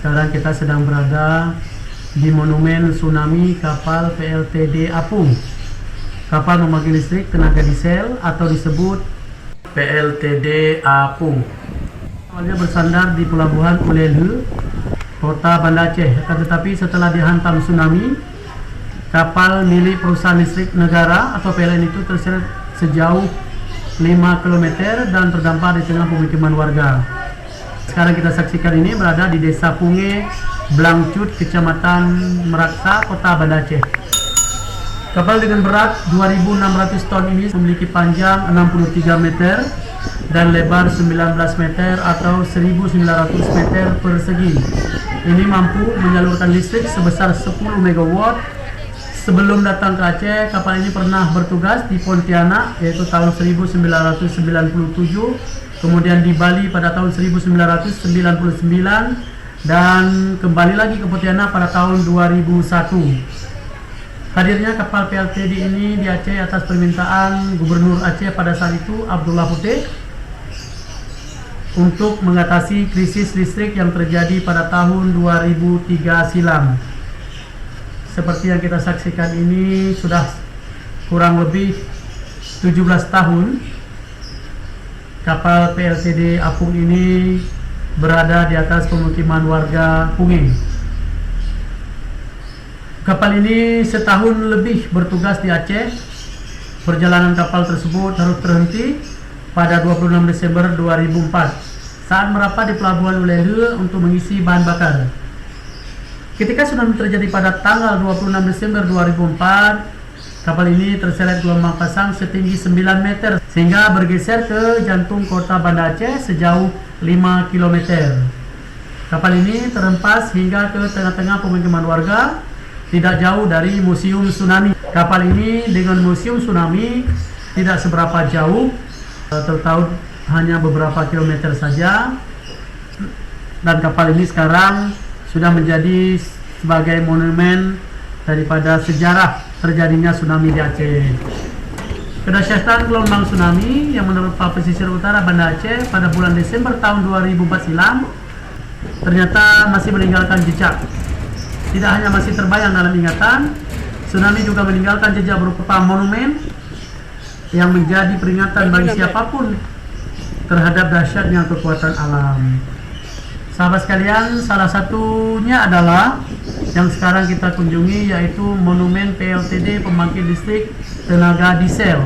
Sekarang kita sedang berada di monumen tsunami kapal PLTD Apung. Kapal memanggil listrik tenaga diesel atau disebut PLTD Apung. Awalnya bersandar di pelabuhan Ulelu, kota Banda Aceh. Akan tetapi setelah dihantam tsunami, kapal milik perusahaan listrik negara atau PLN itu terseret sejauh 5 km dan terdampar di tengah pemukiman warga. Sekarang kita saksikan ini berada di Desa Punge, Blangcut, Kecamatan Meraksa, Kota Banda Aceh. Kapal dengan berat 2.600 ton ini memiliki panjang 63 meter dan lebar 19 meter atau 1.900 meter persegi. Ini mampu menyalurkan listrik sebesar 10 megawatt. Sebelum datang ke Aceh, kapal ini pernah bertugas di Pontianak yaitu tahun 1997, kemudian di Bali pada tahun 1999 dan kembali lagi ke Pontianak pada tahun 2001. Hadirnya kapal PLTD ini di Aceh atas permintaan Gubernur Aceh pada saat itu, Abdullah Putih, untuk mengatasi krisis listrik yang terjadi pada tahun 2003 silam. Seperti yang kita saksikan ini sudah kurang lebih 17 tahun kapal PLTD Apung ini berada di atas pemukiman warga Punge. Kapal ini setahun lebih bertugas di Aceh. Perjalanan kapal tersebut harus terhenti pada 26 Desember 2004 saat merapat di pelabuhan Ulelu untuk mengisi bahan bakar. Ketika tsunami terjadi pada tanggal 26 Desember 2004, kapal ini terseret gelombang pasang setinggi 9 meter sehingga bergeser ke jantung kota Banda Aceh sejauh 5 km. Kapal ini terhempas hingga ke tengah-tengah pemukiman warga, tidak jauh dari Museum Tsunami. Kapal ini dengan Museum Tsunami tidak seberapa jauh, tertaut hanya beberapa kilometer saja. Dan kapal ini sekarang sudah menjadi sebagai monumen daripada sejarah terjadinya tsunami di Aceh. Kedahsyatan gelombang tsunami yang menerpa pesisir utara Banda Aceh pada bulan Desember tahun 2004 silam ternyata masih meninggalkan jejak. Tidak hanya masih terbayang dalam ingatan, tsunami juga meninggalkan jejak berupa monumen yang menjadi peringatan bagi siapapun terhadap dahsyatnya kekuatan alam. Sahabat sekalian, salah satunya adalah yang sekarang kita kunjungi, yaitu monumen PLTD Pembangkit Listrik Tenaga Diesel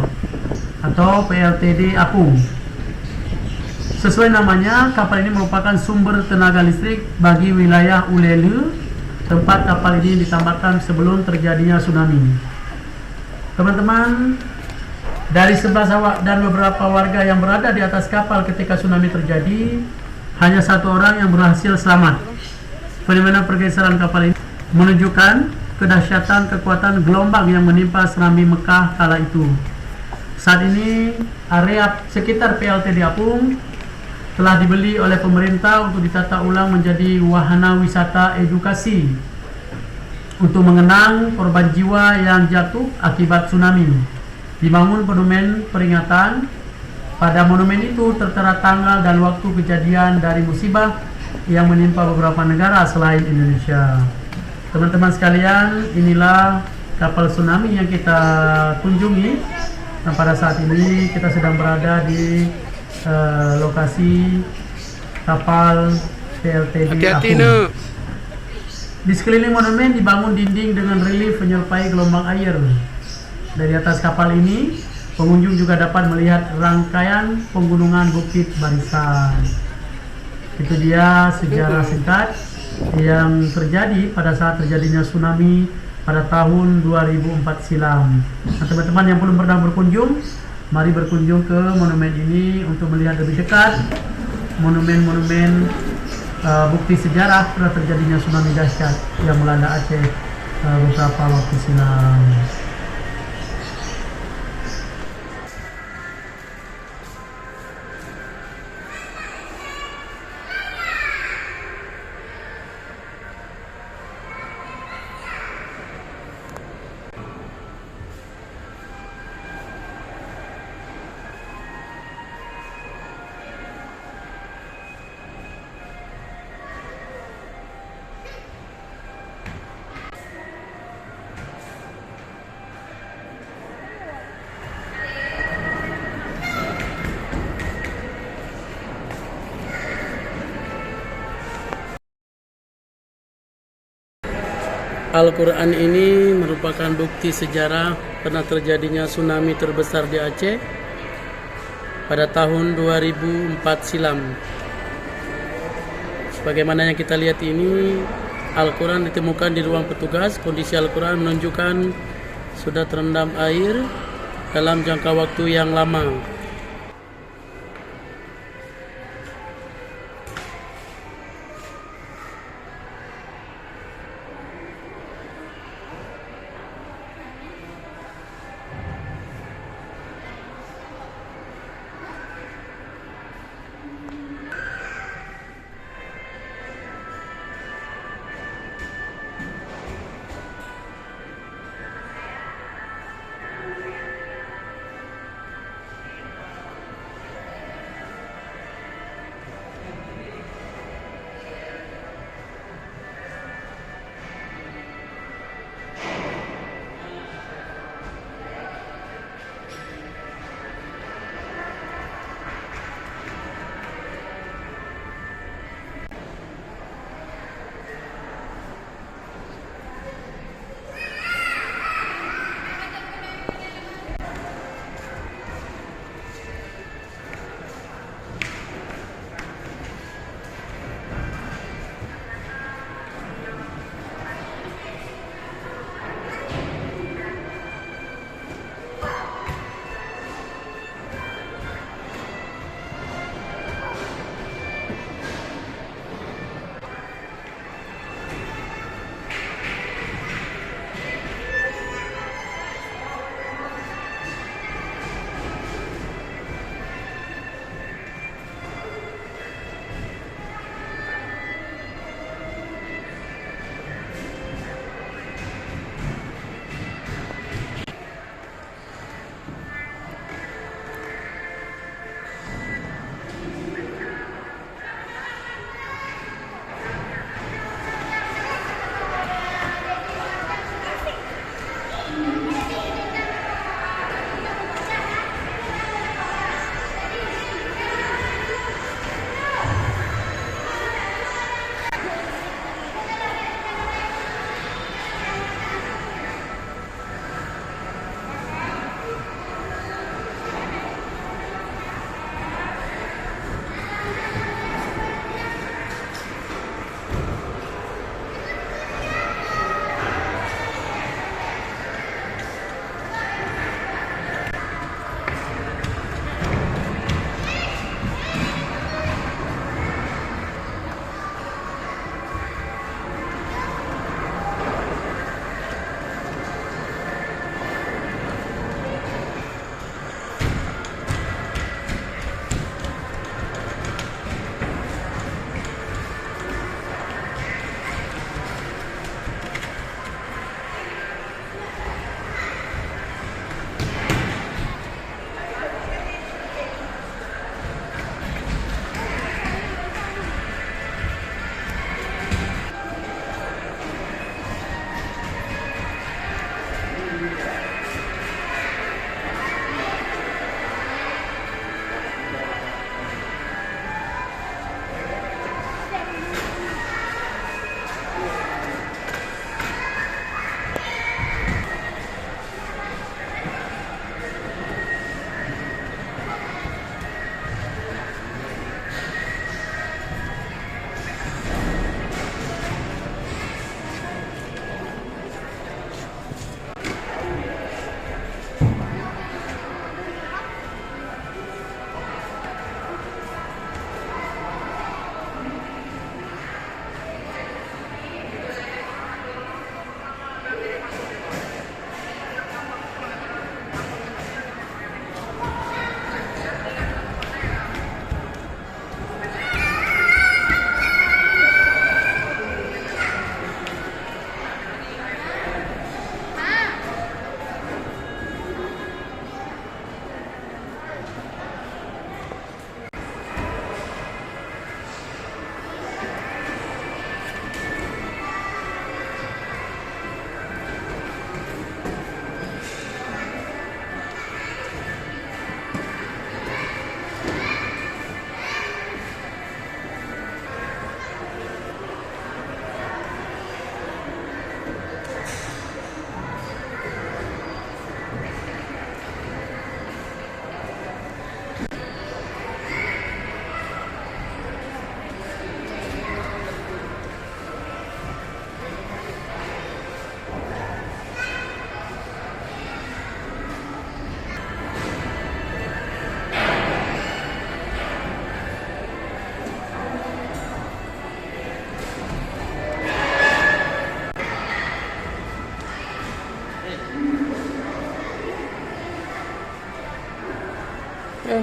atau PLTD Apung. Sesuai namanya, kapal ini merupakan sumber tenaga listrik bagi wilayah Ulelu, tempat kapal ini ditambahkan sebelum terjadinya tsunami. Teman-teman, dari 11 awak dan beberapa warga yang berada di atas kapal ketika tsunami terjadi, hanya satu orang yang berhasil selamat. Fenomena pergeseran kapal ini menunjukkan kedahsyatan kekuatan gelombang yang menimpa Serambi Mekah kala itu. Saat ini area sekitar PLTD Apung telah dibeli oleh pemerintah untuk ditata ulang menjadi wahana wisata edukasi untuk mengenang korban jiwa yang jatuh akibat tsunami. Dibangun monumen peringatan. Pada monumen itu tertera tanggal dan waktu kejadian dari musibah yang menimpa beberapa negara selain Indonesia. Teman-teman sekalian, inilah kapal tsunami yang kita kunjungi. Nah, pada saat ini kita sedang berada di lokasi kapal PLTD Apung. Di sekeliling monumen dibangun dinding dengan relief menyerupai gelombang air. Dari atas kapal ini, pengunjung juga dapat melihat rangkaian penggunungan Bukit Barisan. Itu dia sejarah singkat yang terjadi pada saat terjadinya tsunami pada tahun 2004 silam. Nah, teman-teman yang belum pernah berkunjung, mari berkunjung ke monumen ini untuk melihat lebih dekat monumen-monumen bukti sejarah pada terjadinya tsunami dahsyat yang melanda Aceh beberapa waktu silam. Al-Quran ini merupakan bukti sejarah pernah terjadinya tsunami terbesar di Aceh pada tahun 2004 silam. Sebagaimana yang kita lihat ini, Al-Quran ditemukan di ruang petugas. Kondisi Al-Quran menunjukkan sudah terendam air dalam jangka waktu yang lama.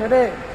adek.